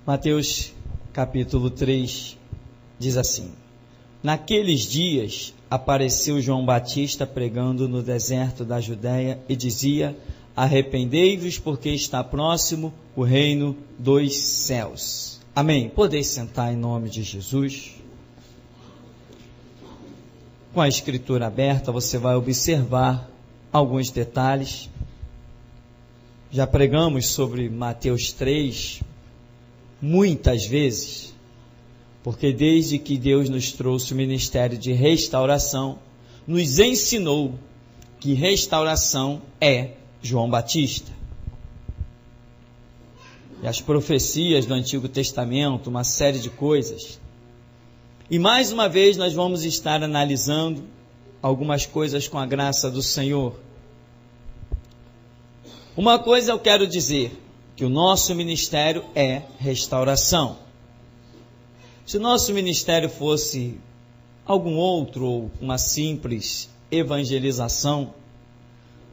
Mateus capítulo 3 diz assim: Naqueles dias apareceu João Batista pregando no deserto da Judéia e dizia: arrependei-vos, porque está próximo o reino dos céus. Amém. Podeis sentar em nome de Jesus. Com a escritura aberta, você vai observar alguns detalhes. Já pregamos sobre Mateus 3 muitas vezes, porque desde que Deus nos trouxe o ministério de restauração, nos ensinou que restauração é João Batista. E as profecias do Antigo Testamento, uma série de coisas. E mais uma vez nós vamos estar analisando algumas coisas com a graça do Senhor. Uma coisa eu quero dizer, que o nosso ministério é restauração. Se o nosso ministério fosse algum outro, ou uma simples evangelização,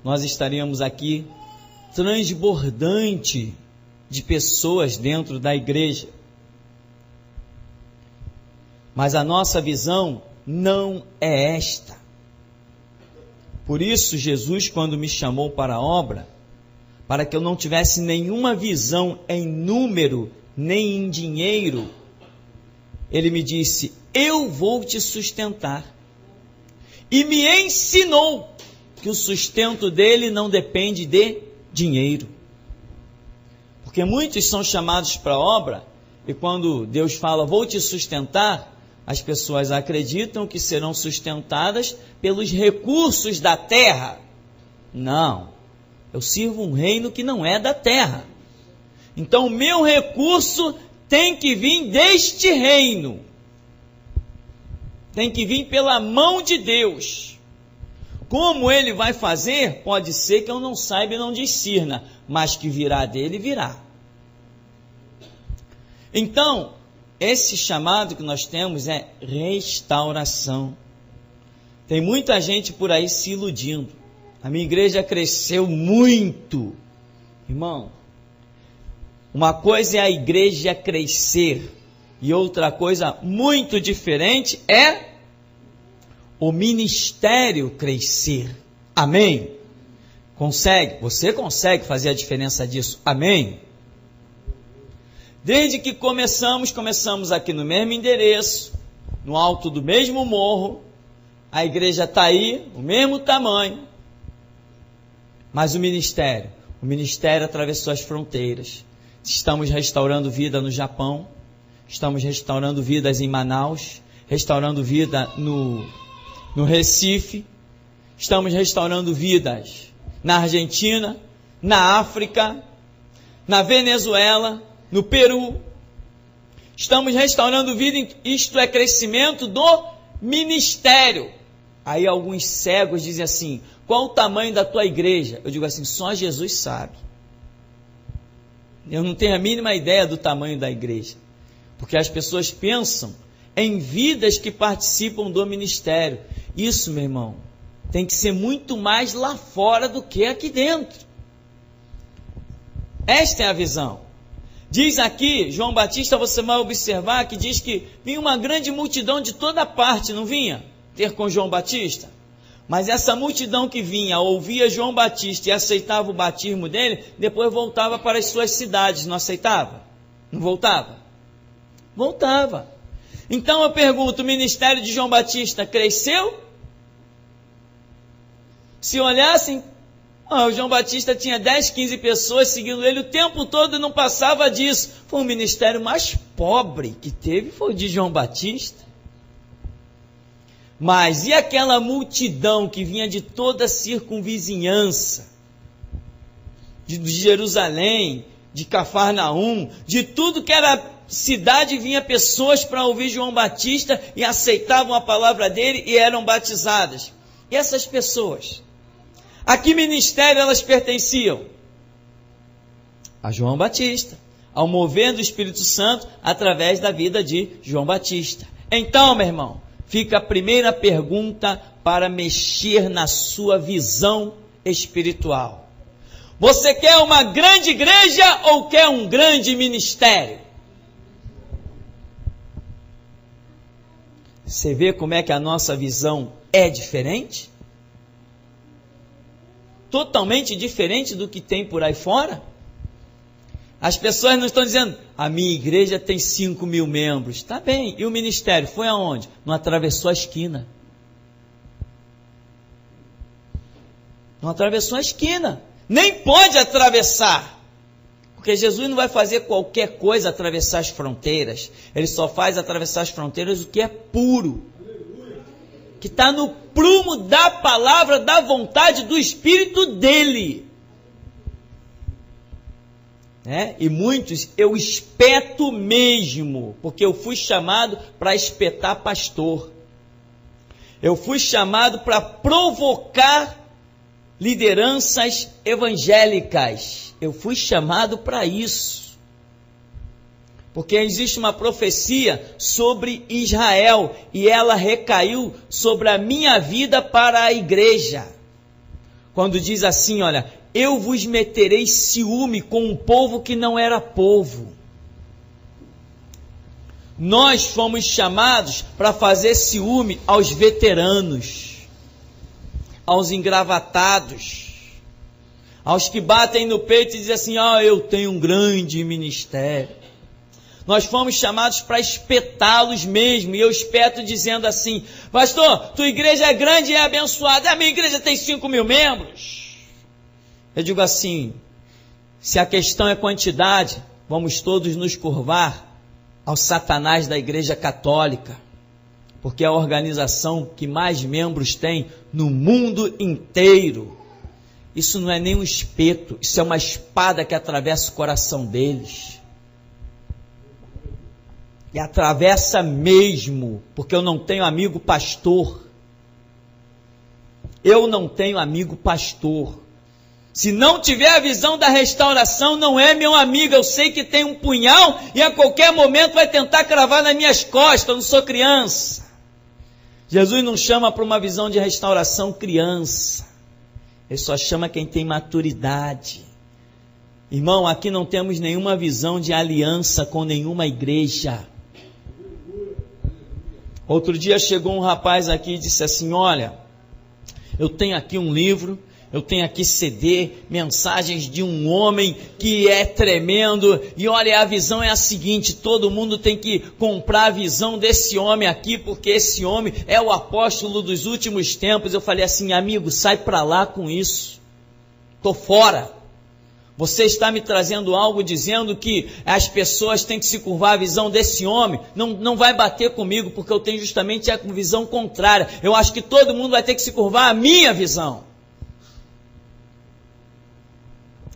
nós estaríamos aqui transbordante de pessoas dentro da igreja. Mas a nossa visão não é esta. Por isso, Jesus, quando me chamou para a obra, para que eu não tivesse nenhuma visão em número, nem em dinheiro, Ele me disse: eu vou te sustentar. E me ensinou que o sustento dele não depende de dinheiro. Porque muitos são chamados para a obra, e quando Deus fala, vou te sustentar, as pessoas acreditam que serão sustentadas pelos recursos da terra. Não. Eu sirvo um reino que não é da terra. Então o meu recurso tem que vir deste reino. Tem que vir pela mão de Deus. Como Ele vai fazer? Pode ser que eu não saiba e não discirna, mas que virá dele, virá. Então, esse chamado que nós temos é restauração. Tem muita gente por aí se iludindo. A minha igreja cresceu muito. Irmão, uma coisa é a igreja crescer e outra coisa muito diferente é o ministério crescer. Amém? Consegue? Você consegue fazer a diferença disso? Amém? Desde que começamos aqui no mesmo endereço, no alto do mesmo morro, a igreja está aí, o mesmo tamanho. Mas o ministério atravessou as fronteiras. Estamos restaurando vida no Japão, estamos restaurando vidas em Manaus, restaurando vida no Recife, estamos restaurando vidas na Argentina, na África, na Venezuela, no Peru. Estamos restaurando vida, isto é crescimento do ministério. Aí alguns cegos dizem assim: qual o tamanho da tua igreja? Eu digo assim: só Jesus sabe. Eu não tenho a mínima ideia do tamanho da igreja, porque as pessoas pensam em vidas que participam do ministério. Isso, meu irmão, tem que ser muito mais lá fora do que aqui dentro. Esta é a visão. Diz aqui, João Batista, você vai observar que diz que vinha uma grande multidão de toda parte, não vinha? Ter com João Batista, mas essa multidão que vinha, ouvia João Batista e aceitava o batismo dele, depois voltava para as suas cidades, não aceitava? Não voltava? Voltava. Então eu pergunto, o ministério de João Batista cresceu? Se olhassem, o João Batista tinha 10, 15 pessoas seguindo ele o tempo todo e não passava disso. Foi o ministério mais pobre que teve, foi o de João Batista. Mas e aquela multidão que vinha de toda a circunvizinhança, de Jerusalém, de Cafarnaum, de tudo que era cidade, vinha pessoas para ouvir João Batista e aceitavam a palavra dele e eram batizadas. E essas pessoas, a que ministério elas pertenciam? A João Batista, ao mover do Espírito Santo através da vida de João Batista. Então, meu irmão, fica a primeira pergunta para mexer na sua visão espiritual. Você quer uma grande igreja ou quer um grande ministério? Você vê como é que a nossa visão é diferente? Totalmente diferente do que tem por aí fora? As pessoas não estão dizendo, a minha igreja tem 5.000 membros. Tá bem, e o ministério foi aonde? Não atravessou a esquina. Não atravessou a esquina. Nem pode atravessar. Porque Jesus não vai fazer qualquer coisa atravessar as fronteiras. Ele só faz atravessar as fronteiras o que é puro. Que está no prumo da palavra, da vontade, do Espírito dele. E muitos eu espeto mesmo, porque eu fui chamado para espetar pastor. Eu fui chamado para provocar lideranças evangélicas. Eu fui chamado para isso. Porque existe uma profecia sobre Israel e ela recaiu sobre a minha vida para a igreja. Quando diz assim, olha, eu vos meterei ciúme com um povo que não era povo. Nós fomos chamados para fazer ciúme aos veteranos, aos engravatados, aos que batem no peito e dizem assim, eu tenho um grande ministério. Nós fomos chamados para espetá-los mesmo, e eu espeto dizendo assim, pastor, tua igreja é grande e é abençoada, a minha igreja tem 5.000 membros. Eu digo assim, se a questão é quantidade, vamos todos nos curvar ao Satanás da Igreja Católica, porque é a organização que mais membros tem no mundo inteiro. Isso não é nem um espeto, isso é uma espada que atravessa o coração deles. E atravessa mesmo, porque eu não tenho amigo pastor. Eu não tenho amigo pastor. Se não tiver a visão da restauração, não é meu amigo. Eu sei que tem um punhal e a qualquer momento vai tentar cravar nas minhas costas. Eu não sou criança. Jesus não chama para uma visão de restauração criança. Ele só chama quem tem maturidade. Irmão, aqui não temos nenhuma visão de aliança com nenhuma igreja. Outro dia chegou um rapaz aqui e disse assim, olha, eu tenho aqui um livro, eu tenho aqui CD, mensagens de um homem que é tremendo, e olha, a visão é a seguinte, todo mundo tem que comprar a visão desse homem aqui, porque esse homem é o apóstolo dos últimos tempos. Eu falei assim, amigo, sai para lá com isso, estou fora. Você está me trazendo algo dizendo que as pessoas têm que se curvar à visão desse homem. Não vai bater comigo, porque eu tenho justamente a visão contrária. Eu acho que todo mundo vai ter que se curvar à minha visão.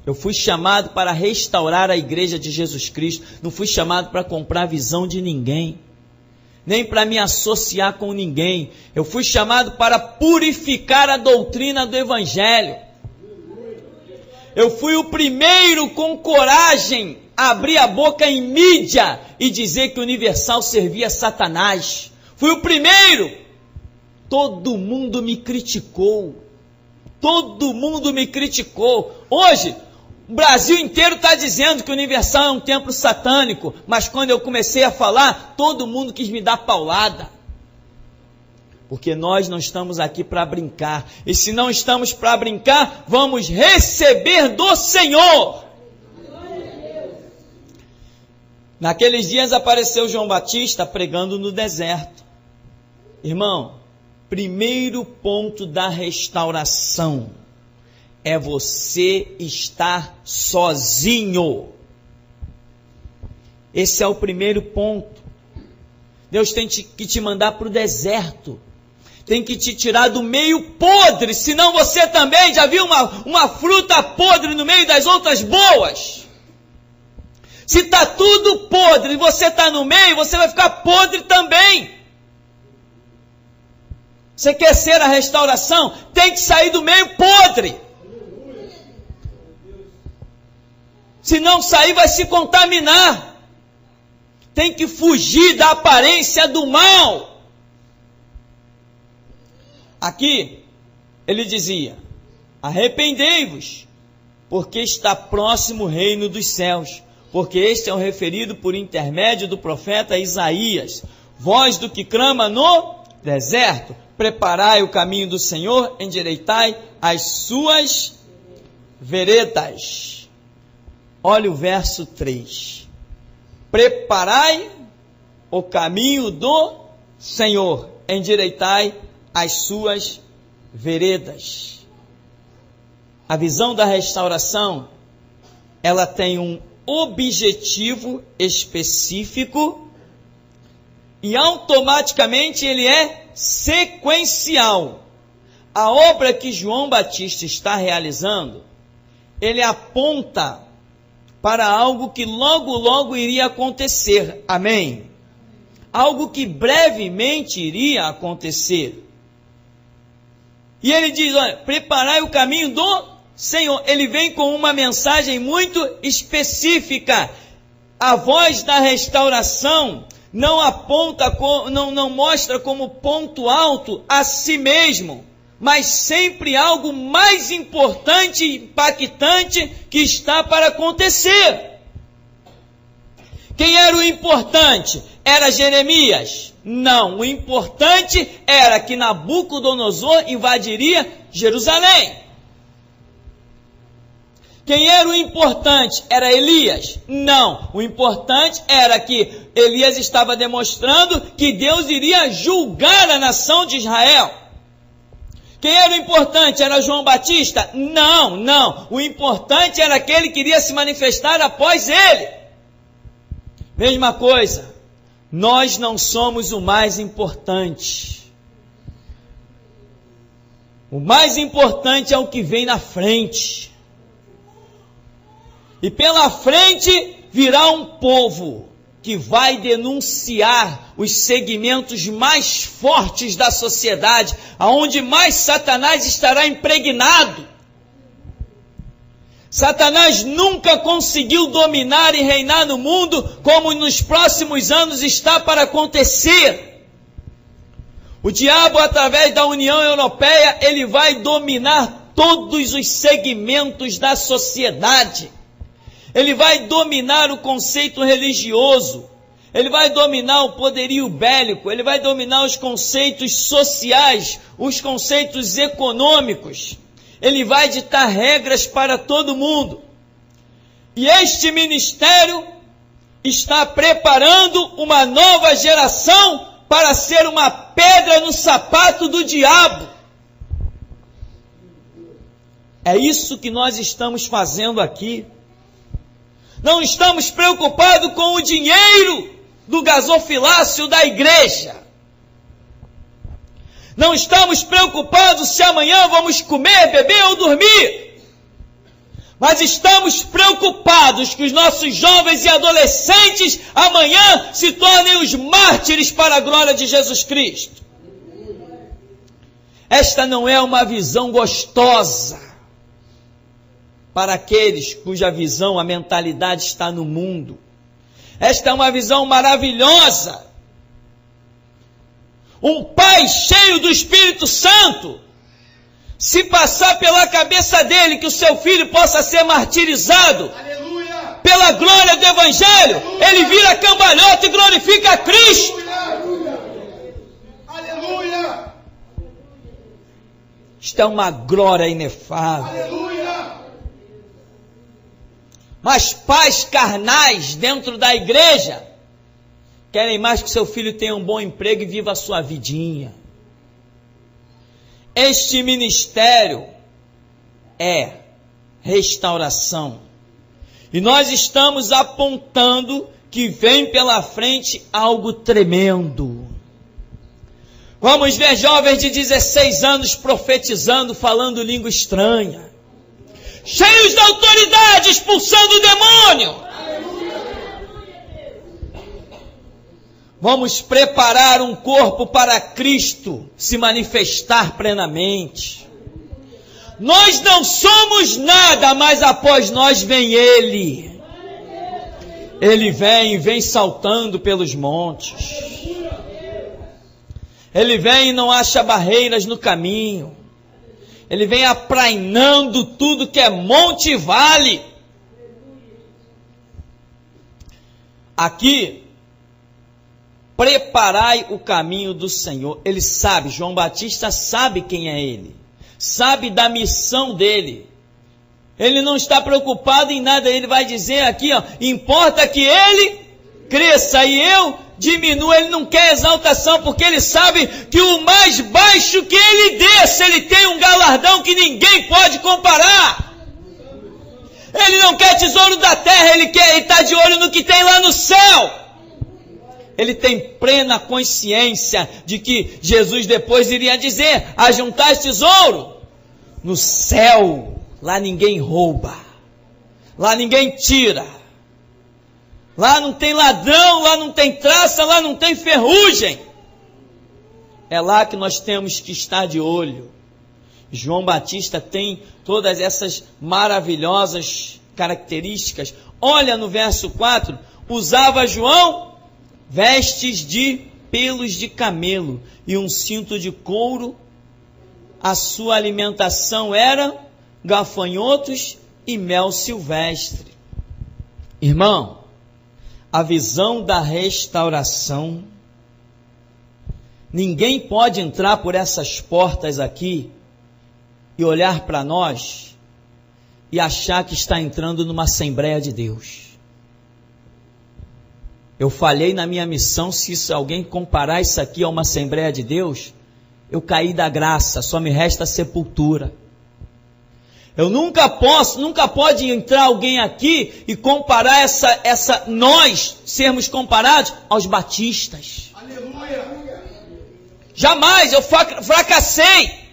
Eu fui chamado para restaurar a igreja de Jesus Cristo. Não fui chamado para comprar a visão de ninguém, nem para me associar com ninguém. Eu fui chamado para purificar a doutrina do Evangelho. Eu fui o primeiro com coragem a abrir a boca em mídia e dizer que o Universal servia a Satanás. Fui o primeiro. Todo mundo me criticou. Todo mundo me criticou. Hoje, o Brasil inteiro está dizendo que o Universal é um templo satânico. Mas quando eu comecei a falar, todo mundo quis me dar paulada. Porque nós não estamos aqui para brincar. E se não estamos para brincar, vamos receber do Senhor. Naqueles dias apareceu João Batista pregando no deserto. Irmão, primeiro ponto da restauração é você estar sozinho. Esse é o primeiro ponto. Deus tem que te mandar para o deserto. Tem que te tirar do meio podre, senão você também já viu uma fruta podre no meio das outras boas. Se está tudo podre e você está no meio, você vai ficar podre também. Você quer ser a restauração? Tem que sair do meio podre. Se não sair, vai se contaminar. Tem que fugir da aparência do mal. Aqui, ele dizia, arrependei-vos, porque está próximo o reino dos céus, porque este é o referido por intermédio do profeta Isaías. voz do que clama no deserto, preparai o caminho do Senhor, endireitai as suas veredas. Olha o verso 3. Preparai o caminho do Senhor, endireitai as suas veredas. A visão da restauração, ela tem um objetivo específico e automaticamente ele é sequencial. A obra que João Batista está realizando, ele aponta para algo que logo, logo iria acontecer. Amém? Algo que brevemente iria acontecer. E ele diz, olha, preparai o caminho do Senhor. Ele vem com uma mensagem muito específica. A voz da restauração não aponta, não mostra como ponto alto a si mesmo, mas sempre algo mais importante e impactante que está para acontecer. Quem era o importante? Era Jeremias? Não, o importante era que Nabucodonosor invadiria Jerusalém. Quem era o importante? Era Elias? Não, o importante era que Elias estava demonstrando que Deus iria julgar a nação de Israel. Quem era o importante? Era João Batista? Não, não, o importante era aquele que iria se manifestar após ele. Mesma coisa, nós não somos o mais importante. O mais importante é o que vem na frente. E pela frente virá um povo que vai denunciar os segmentos mais fortes da sociedade, aonde mais Satanás estará impregnado. Satanás nunca conseguiu dominar e reinar no mundo como nos próximos anos está para acontecer. O diabo, através da União Europeia, ele vai dominar todos os segmentos da sociedade. Ele vai dominar o conceito religioso, ele vai dominar o poderio bélico, ele vai dominar os conceitos sociais, os conceitos econômicos. Ele vai ditar regras para todo mundo. E este ministério está preparando uma nova geração para ser uma pedra no sapato do diabo. É isso que nós estamos fazendo aqui. Não estamos preocupados com o dinheiro do gasofilácio da igreja. Não estamos preocupados se amanhã vamos comer, beber ou dormir. Mas estamos preocupados que os nossos jovens e adolescentes amanhã se tornem os mártires para a glória de Jesus Cristo. Esta não é uma visão gostosa para aqueles cuja visão, a mentalidade está no mundo. Esta é uma visão maravilhosa. Um pai cheio do Espírito Santo, se passar pela cabeça dele que o seu filho possa ser martirizado, aleluia, pela glória do Evangelho, aleluia, ele vira cambalhota e glorifica a Cristo. Aleluia. Aleluia. Isto é uma glória inefável. Aleluia. Mas pais carnais dentro da igreja querem mais que seu filho tenha um bom emprego e viva a sua vidinha. Este ministério é restauração. E nós estamos apontando que vem pela frente algo tremendo. Vamos ver jovens de 16 anos profetizando, falando língua estranha. Cheios da autoridade, expulsando o demônio. Vamos preparar um corpo para Cristo se manifestar plenamente. Nós não somos nada, mas após nós vem Ele. Ele vem saltando pelos montes. Ele vem e não acha barreiras no caminho. Ele vem aprainando tudo que é monte e vale. preparai o caminho do Senhor. Ele sabe, João Batista sabe quem é ele, sabe da missão dele. Ele não está preocupado em nada, ele vai dizer aqui, ó, importa que ele cresça e eu diminua. Ele não quer exaltação, porque ele sabe que o mais baixo que ele desça, ele tem um galardão que ninguém pode comparar. Ele não quer tesouro da terra, ele está de olho no que tem lá no céu. Ele tem plena consciência de que Jesus depois iria dizer: ajuntai tesouro no céu. Lá ninguém rouba, lá ninguém tira, lá não tem ladrão, lá não tem traça, lá não tem ferrugem. É lá que nós temos que estar de olho. João Batista tem todas essas maravilhosas características. Olha no verso 4, usava João vestes de pelos de camelo e um cinto de couro. A sua alimentação era gafanhotos e mel silvestre. Irmão, a visão da restauração, ninguém pode entrar por essas portas aqui e olhar para nós e achar que está entrando numa Assembleia de Deus. Eu falhei na minha missão. Se alguém comparar isso aqui a uma Assembleia de Deus, eu caí da graça, só me resta sepultura. Eu nunca pode entrar alguém aqui e comparar nós sermos comparados aos batistas. Aleluia. Jamais, eu fracassei.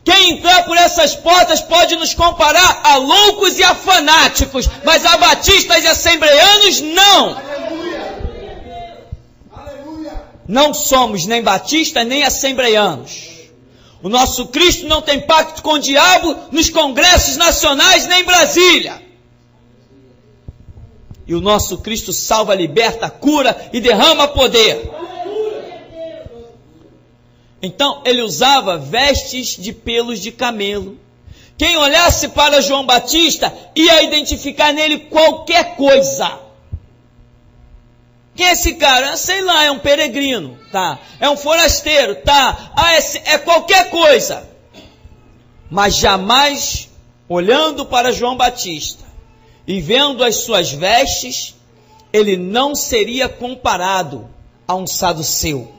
Quem entrar por essas portas pode nos comparar a loucos e a fanáticos, mas a batistas e assembleanos não. Aleluia. Não somos nem batistas nem assembleanos. O nosso Cristo não tem pacto com o diabo nos congressos nacionais nem em Brasília. E o nosso Cristo salva, liberta, cura e derrama poder. Então ele usava vestes de pelos de camelo. Quem olhasse para João Batista ia identificar nele qualquer coisa. Quem é esse cara? Sei lá, é um peregrino, tá? É um forasteiro, tá? É qualquer coisa. Mas jamais, olhando para João Batista e vendo as suas vestes, ele não seria comparado a um saduceu.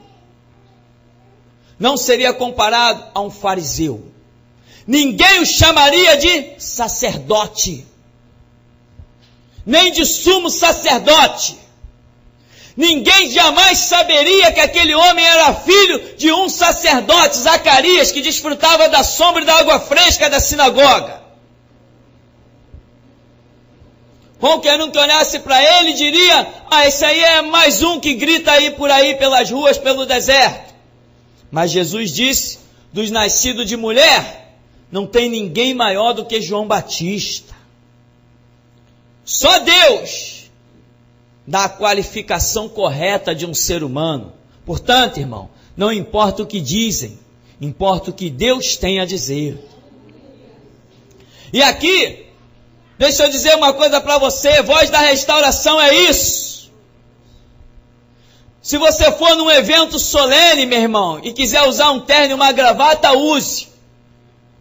Não seria comparado a um fariseu. Ninguém o chamaria de sacerdote, nem de sumo sacerdote. Ninguém jamais saberia que aquele homem era filho de um sacerdote, Zacarias, que desfrutava da sombra e da água fresca da sinagoga. Qualquer um que olhasse para ele diria: esse aí é mais um que grita aí por aí pelas ruas, pelo deserto. Mas Jesus disse: dos nascidos de mulher, não tem ninguém maior do que João Batista. Só Deus dá a qualificação correta de um ser humano. Portanto, irmão, não importa o que dizem, importa o que Deus tem a dizer. E aqui, deixa eu dizer uma coisa para você: voz da restauração é isso. Se você for num evento solene, meu irmão, e quiser usar um terno e uma gravata, use.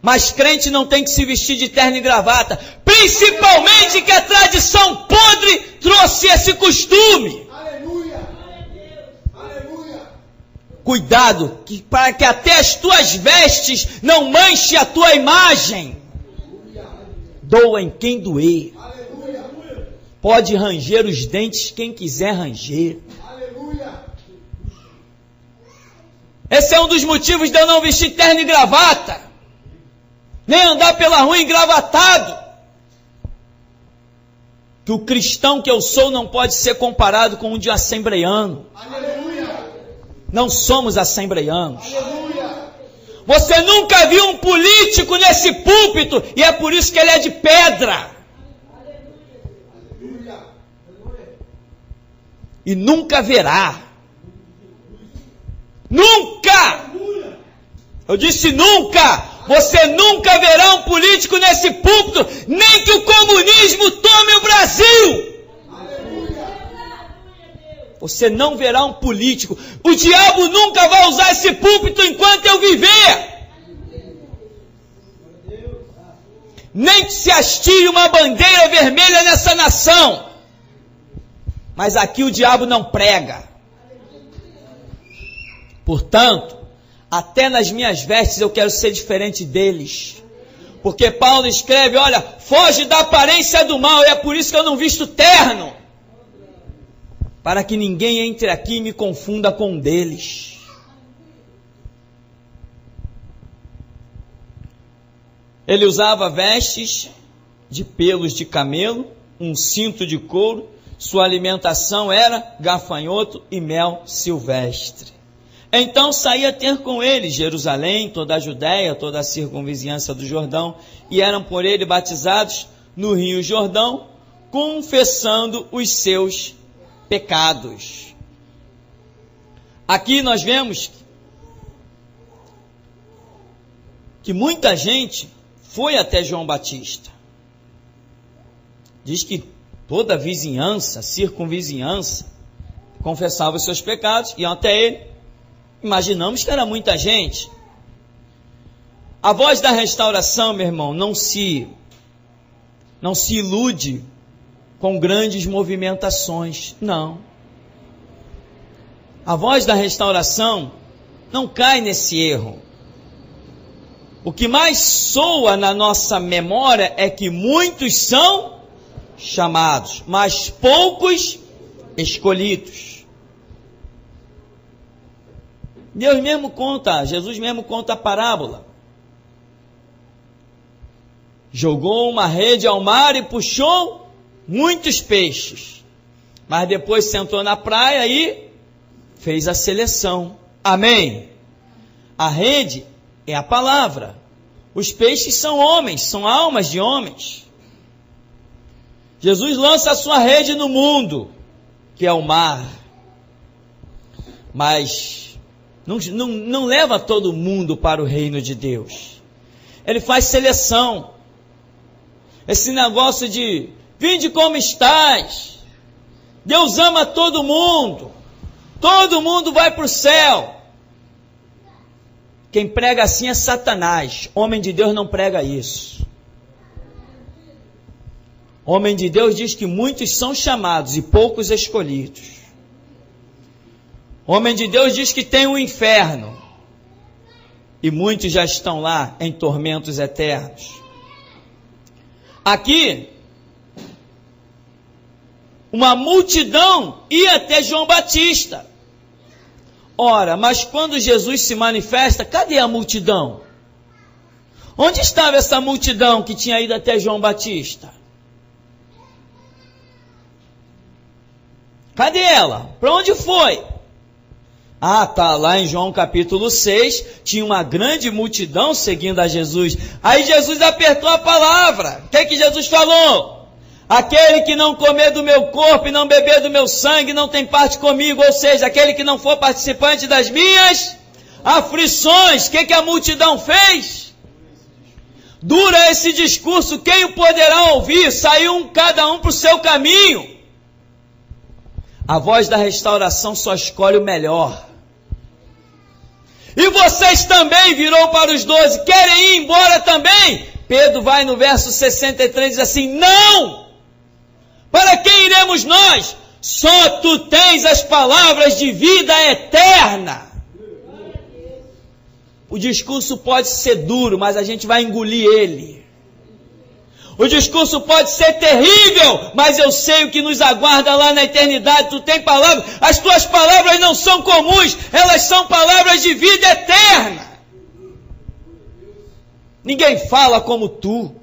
Mas crente não tem que se vestir de terno e gravata, principalmente que a tradição podre trouxe esse costume. Aleluia. Aleluia. Cuidado, para que até as tuas vestes não manche a tua imagem. Doa em quem doer. Aleluia. Pode ranger os dentes quem quiser ranger. Aleluia. Esse é um dos motivos de eu não vestir terno e gravata, nem andar pela rua engravatado. Que o cristão que eu sou não pode ser comparado com um de assembleiano. Aleluia. Não somos assembleianos. Aleluia. Você nunca viu um político nesse púlpito, e é por isso que ele é de pedra. Aleluia. E nunca verá. Nunca! Eu disse nunca! Você nunca verá um político nesse púlpito, nem que o comunismo tome o Brasil. Aleluia. Você não verá um político. O diabo nunca vai usar esse púlpito enquanto eu viver. Nem que se haste uma bandeira vermelha nessa nação. Mas aqui o diabo não prega. Portanto, até nas minhas vestes eu quero ser diferente deles. Porque Paulo escreve, olha, foge da aparência do mal, e é por isso que eu não visto terno. Para que ninguém entre aqui e me confunda com um deles. Ele usava vestes de pelos de camelo, um cinto de couro, sua alimentação era gafanhoto e mel silvestre. Então saía ter com ele Jerusalém, toda a Judéia, toda a circunvizinhança do Jordão, e eram por ele batizados no rio Jordão, confessando os seus pecados. Aqui nós vemos que muita gente foi até João Batista. Diz que toda a vizinhança, circunvizinhança, confessava os seus pecados, iam até ele. Imaginamos que era muita gente. A voz da restauração, meu irmão, não se ilude com grandes movimentações, não. A voz da restauração não cai nesse erro. O que mais soa na nossa memória é que muitos são chamados, mas poucos escolhidos. Deus mesmo conta, Jesus mesmo conta a parábola. Jogou uma rede ao mar e puxou muitos peixes. Mas depois sentou na praia e fez a seleção. Amém? A rede é a palavra. Os peixes são homens, são almas de homens. Jesus lança a sua rede no mundo, que é o mar. Mas não leva todo mundo para o reino de Deus. Ele faz seleção. Esse negócio de vinde como estás. Deus ama todo mundo. Todo mundo vai para o céu. Quem prega assim é Satanás. Homem de Deus não prega isso. Homem de Deus diz que muitos são chamados e poucos escolhidos. Homem de Deus diz que tem um inferno. E muitos já estão lá em tormentos eternos. Aqui, uma multidão ia até João Batista. Ora, mas quando Jesus se manifesta, cadê a multidão? Onde estava essa multidão que tinha ido até João Batista? Cadê ela? Para onde foi? Ah, tá, lá em João capítulo 6, tinha uma grande multidão seguindo a Jesus. Aí Jesus apertou a palavra. O que Jesus falou? Aquele que não comer do meu corpo e não beber do meu sangue não tem parte comigo. Ou seja, aquele que não for participante das minhas aflições. O que a multidão fez? Dura esse discurso, quem o poderá ouvir? Saiu cada um para o seu caminho. A voz da restauração só escolhe o melhor. E vocês também, virou para os 12, querem ir embora também? Pedro vai no verso 63 e diz assim, não! Para quem iremos nós? Só tu tens as palavras de vida eterna. O discurso pode ser duro, mas a gente vai engolir ele. O discurso pode ser terrível, mas eu sei o que nos aguarda lá na eternidade. Tu tem palavras, as tuas palavras não são comuns, elas são palavras de vida eterna. Ninguém fala como tu.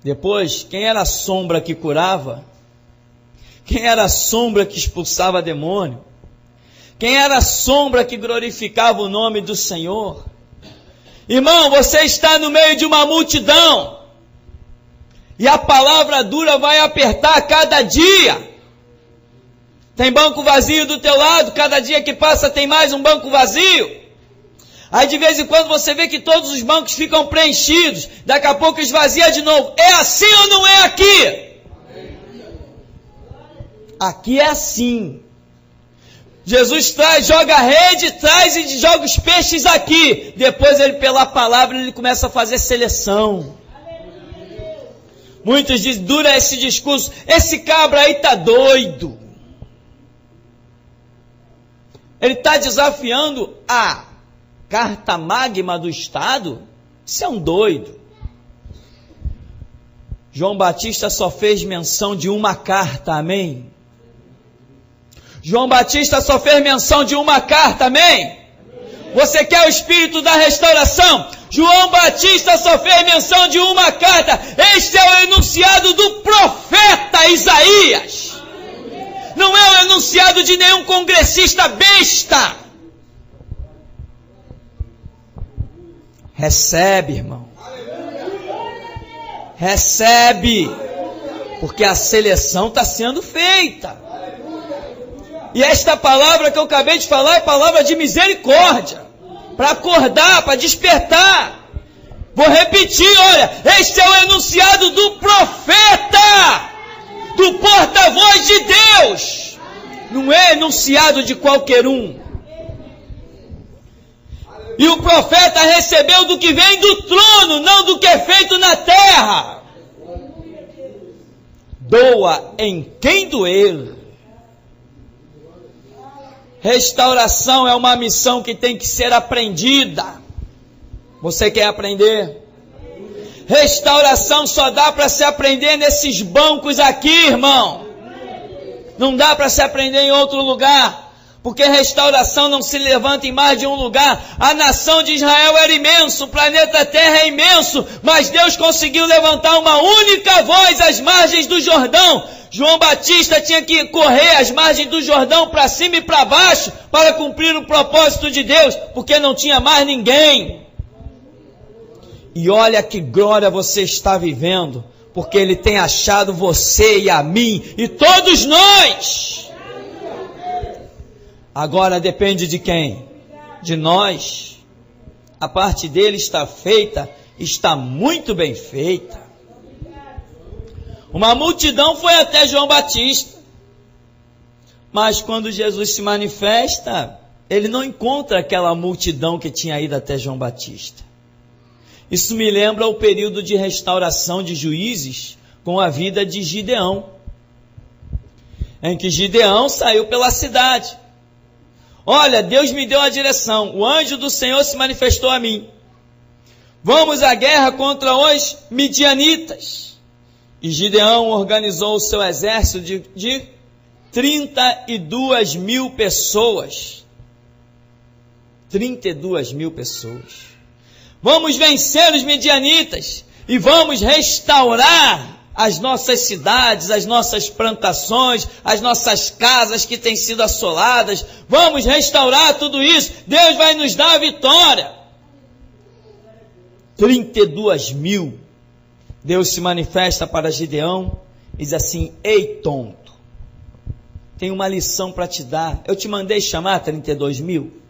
Depois, quem era a sombra que curava? Quem era a sombra que expulsava demônio? Quem era a sombra que glorificava o nome do Senhor? Irmão, você está no meio de uma multidão. E a palavra dura vai apertar cada dia. Tem banco vazio do teu lado, cada dia que passa tem mais um banco vazio. Aí de vez em quando você vê que todos os bancos ficam preenchidos, daqui a pouco esvazia de novo. É assim ou não é aqui? Aqui é assim. Jesus traz, joga a rede, traz e joga os peixes aqui. Depois ele, pela palavra, ele começa a fazer seleção. Muitos dizem, dura esse discurso, esse cabra aí tá doido. Ele está desafiando a carta magma do Estado? Isso é um doido. João Batista só fez menção de uma carta, amém? João Batista só fez menção de uma carta, amém? Você quer o espírito da restauração? João Batista só fez menção de uma carta. Este é o enunciado do profeta Isaías. Não é o enunciado de nenhum congressista besta. Recebe, irmão. Recebe. Porque a seleção está sendo feita. E esta palavra que eu acabei de falar é palavra de misericórdia. Para acordar, para despertar. Vou repetir, olha. Este é o enunciado do profeta. Do porta-voz de Deus. Não é enunciado de qualquer um. E o profeta recebeu do que vem do trono, não do que é feito na terra. Doa em quem doer. Restauração é uma missão que tem que ser aprendida. Você quer aprender? Restauração só dá para se aprender nesses bancos aqui, irmão. Não dá para se aprender em outro lugar. Porque restauração não se levanta em mais de um lugar. A nação de Israel era imenso, o planeta Terra é imenso, mas Deus conseguiu levantar uma única voz às margens do Jordão. João Batista tinha que correr às margens do Jordão para cima e para baixo para cumprir o propósito de Deus, porque não tinha mais ninguém. E olha que glória você está vivendo, porque Ele tem achado você e a mim e todos nós. Agora depende de quem? De nós. A parte dele está feita, está muito bem feita. Uma multidão foi até João Batista. Mas quando Jesus se manifesta, ele não encontra aquela multidão que tinha ido até João Batista. Isso me lembra o período de restauração de Juízes com a vida de Gideão. Em que Gideão saiu pela cidade. Olha, Deus me deu a direção. O anjo do Senhor se manifestou a mim. Vamos à guerra contra os midianitas. E Gideão organizou o seu exército de 32 mil pessoas. 32 mil pessoas. Vamos vencer os midianitas e vamos restaurar as nossas cidades, as nossas plantações, as nossas casas que têm sido assoladas. Vamos restaurar tudo isso. Deus vai nos dar a vitória. 32 mil. Deus se manifesta para Gideão e diz assim: ei, tonto, tem uma lição para te dar. Eu te mandei chamar 32 mil.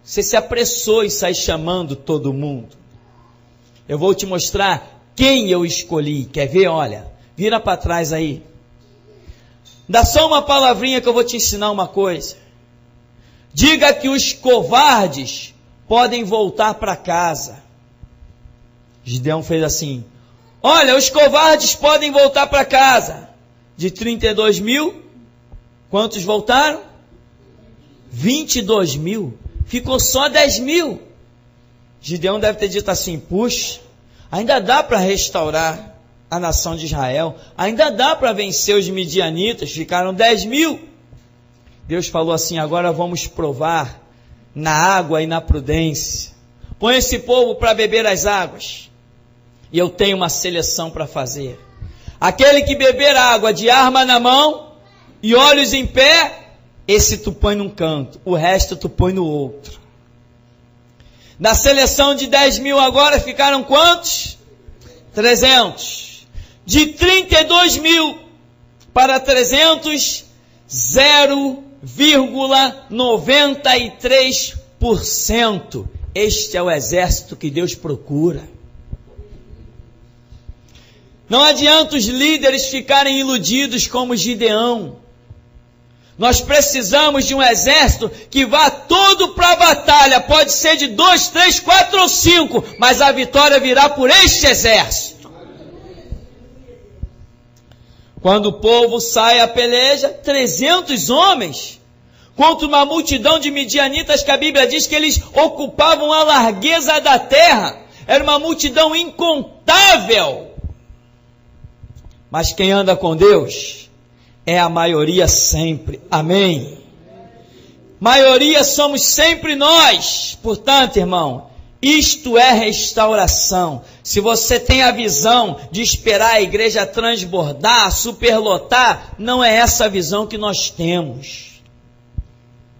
Você se apressou em sair chamando todo mundo. Eu vou te mostrar quem eu escolhi. Quer ver? Olha, vira para trás aí. Dá só uma palavrinha que eu vou te ensinar uma coisa. Diga que os covardes podem voltar para casa. Gideão fez assim: olha, os covardes podem voltar para casa. De 32 mil, quantos voltaram? 22 mil. Ficou só 10 mil. Gideão deve ter dito assim: puxa, ainda dá para restaurar a nação de Israel. Ainda dá para vencer os midianitas. Ficaram 10 mil. Deus falou assim: agora vamos provar na água e na prudência. Põe esse povo para beber as águas. E eu tenho uma seleção para fazer. Aquele que beber água de arma na mão e olhos em pé, esse tu põe num canto, o resto tu põe no outro. Da seleção de 10 mil agora ficaram quantos? 300. De 32 mil para 300, 0,93%. Este é o exército que Deus procura. Não adianta os líderes ficarem iludidos como Gideão. Nós precisamos de um exército que vá todo para a batalha. Pode ser de 2, 3, 4 ou 5, mas a vitória virá por este exército. Quando o povo sai à peleja, 300 homens, contra uma multidão de midianitas que a Bíblia diz que eles ocupavam a largueza da terra. Era uma multidão incontável. Mas quem anda com Deus é a maioria sempre. Amém? Maioria somos sempre nós. Portanto, irmão, isto é restauração. Se você tem a visão de esperar a igreja transbordar, superlotar, não é essa a visão que nós temos.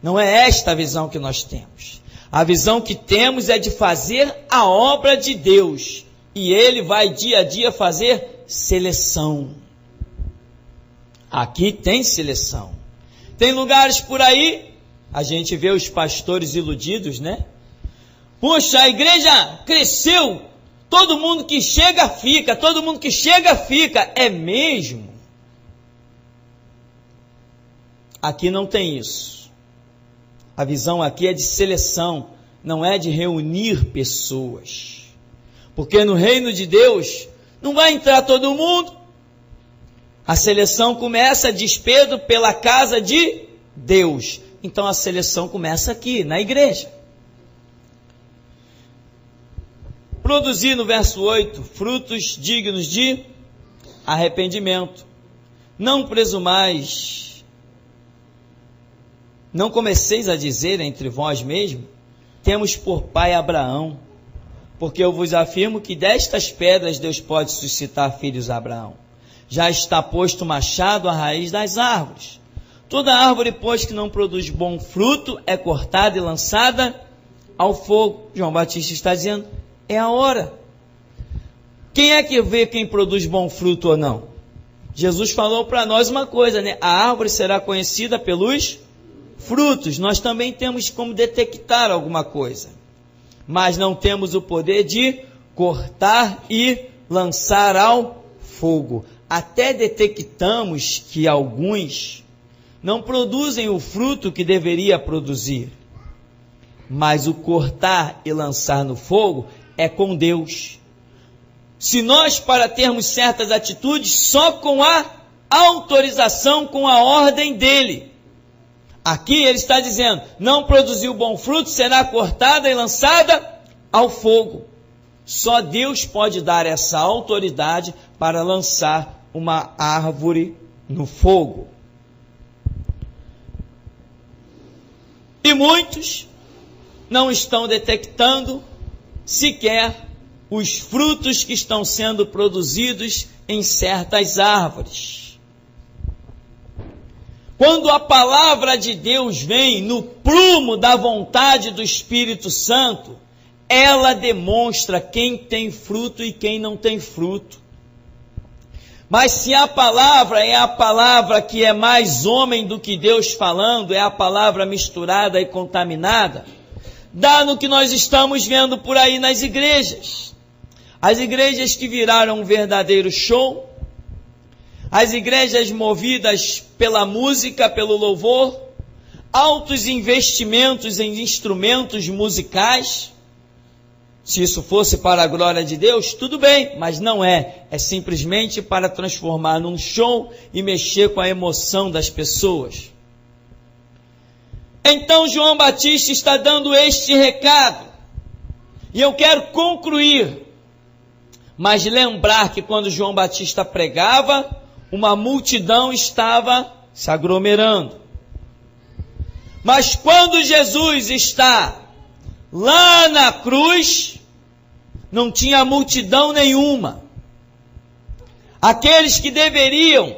Não é esta a visão que nós temos. A visão que temos é de fazer a obra de Deus. E Ele vai dia a dia fazer seleção. Aqui tem seleção. Tem lugares por aí, a gente vê os pastores iludidos, né? Puxa, a igreja cresceu, todo mundo que chega fica, todo mundo que chega fica. É mesmo? Aqui não tem isso. A visão aqui é de seleção, não é de reunir pessoas. Porque no reino de Deus não vai entrar todo mundo. A seleção começa, diz Pedro, pela casa de Deus. Então a seleção começa aqui, na igreja. Produzir, no verso 8, frutos dignos de arrependimento. Não presumais, não comeceis a dizer entre vós mesmos, temos por pai Abraão, porque eu vos afirmo que destas pedras Deus pode suscitar filhos a Abraão. Já está posto o machado à raiz das árvores. Toda árvore, pois, que não produz bom fruto, é cortada e lançada ao fogo. João Batista está dizendo, é a hora. Quem é que vê quem produz bom fruto ou não? Jesus falou para nós uma coisa, né? A árvore será conhecida pelos frutos. Nós também temos como detectar alguma coisa, mas não temos o poder de cortar e lançar ao fogo. Até detectamos que alguns não produzem o fruto que deveria produzir, mas o cortar e lançar no fogo é com Deus. Se nós, para termos certas atitudes, só com a autorização, com a ordem dele. Aqui ele está dizendo, não produziu bom fruto, será cortada e lançada ao fogo. Só Deus pode dar essa autoridade para lançar uma árvore no fogo. E muitos não estão detectando sequer os frutos que estão sendo produzidos em certas árvores. Quando a palavra de Deus vem no prumo da vontade do Espírito Santo, ela demonstra quem tem fruto e quem não tem fruto. Mas se a palavra é a palavra que é mais homem do que Deus falando, é a palavra misturada e contaminada, dá no que nós estamos vendo por aí nas igrejas. As igrejas que viraram um verdadeiro show, as igrejas movidas pela música, pelo louvor, altos investimentos em instrumentos musicais. Se isso fosse para a glória de Deus, tudo bem, mas não é. É simplesmente para transformar num show e mexer com a emoção das pessoas. Então João Batista está dando este recado. E eu quero concluir, mas lembrar que quando João Batista pregava, uma multidão estava se aglomerando. Mas quando Jesus está lá na cruz, não tinha multidão nenhuma. Aqueles que deveriam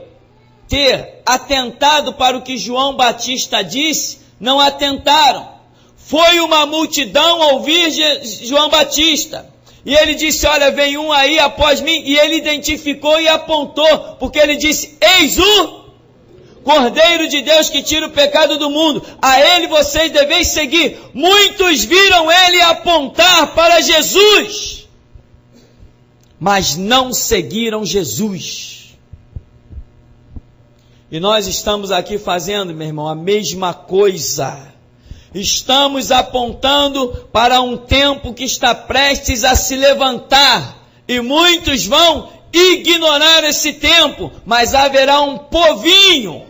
ter atentado para o que João Batista disse, não atentaram. Foi uma multidão ouvir João Batista. E ele disse, olha, vem um aí após mim. E ele identificou e apontou, porque ele disse, eis o Cordeiro de Deus que tira o pecado do mundo. A ele vocês deveis seguir. Muitos viram ele apontar para Jesus. mas não seguiram Jesus. E nós estamos aqui fazendo, meu irmão, a mesma coisa. Estamos apontando para um tempo que está prestes a se levantar, e muitos vão ignorar esse tempo, mas haverá um povinho,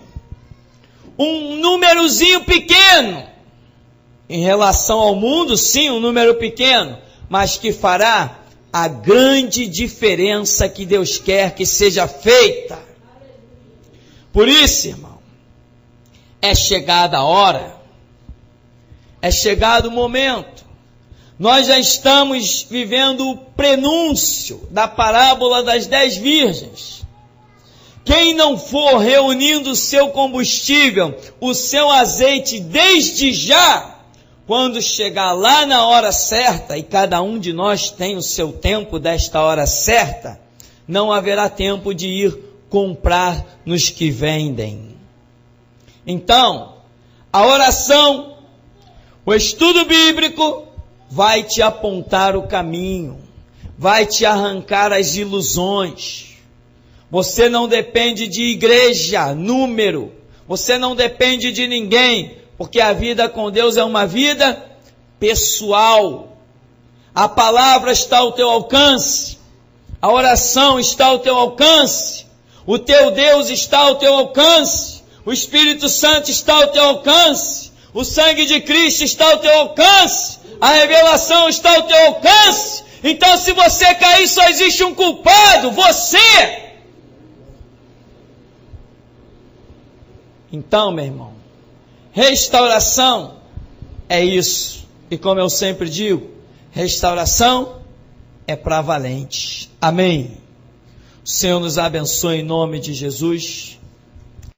um númerozinho pequeno, em relação ao mundo, sim, um número pequeno, mas que fará a grande diferença que Deus quer que seja feita. Por isso, irmão, é chegada a hora, é chegado o momento. Nós já estamos vivendo o prenúncio da parábola das 10 virgens. Quem não for reunindo o seu combustível, o seu azeite desde já, quando chegar lá na hora certa, e cada um de nós tem o seu tempo desta hora certa, não haverá tempo de ir comprar nos que vendem. Então, a oração, o estudo bíblico, vai te apontar o caminho, vai te arrancar as ilusões. Você não depende de igreja, número, você não depende de ninguém, porque a vida com Deus é uma vida pessoal. A palavra está ao teu alcance, a oração está ao teu alcance, o teu Deus está ao teu alcance, o Espírito Santo está ao teu alcance, o sangue de Cristo está ao teu alcance, a revelação está ao teu alcance. Então, se você cair, só existe um culpado, você. Então, meu irmão, restauração é isso. E como eu sempre digo, restauração é para valente. Amém. O Senhor nos abençoe em nome de Jesus.